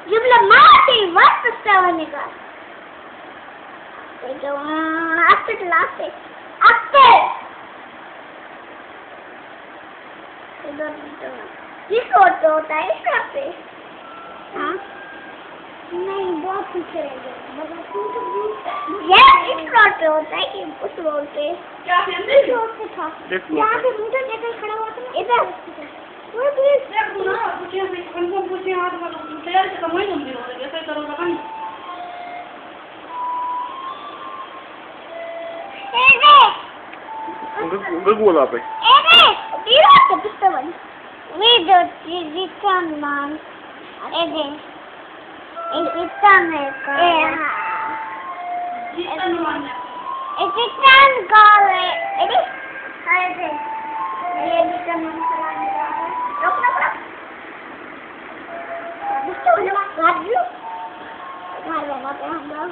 Jumlah mati, what perstawaannya kak? Itu asik lasik, asik. Itu. This auto होता है इस पे? हाँ? नहीं बहुत पीछे रह गया। ये इस रोड पे होता है कि उस रोड पे? क्या इस रोड पे था? यहाँ पे मुझे लेकर खड़ा हुआ था ना? इधर। वो भी ना पूछे हमको पूछे हाथ में तैयार से कमाई नहीं हो रही है कैसे करो लगा नहीं उधर बोला पे dia ke pistawan video dikan man ini ikan mereka ikan mana ikan gale ini ada dia ikan mana rok habis tu lagi marah apa yang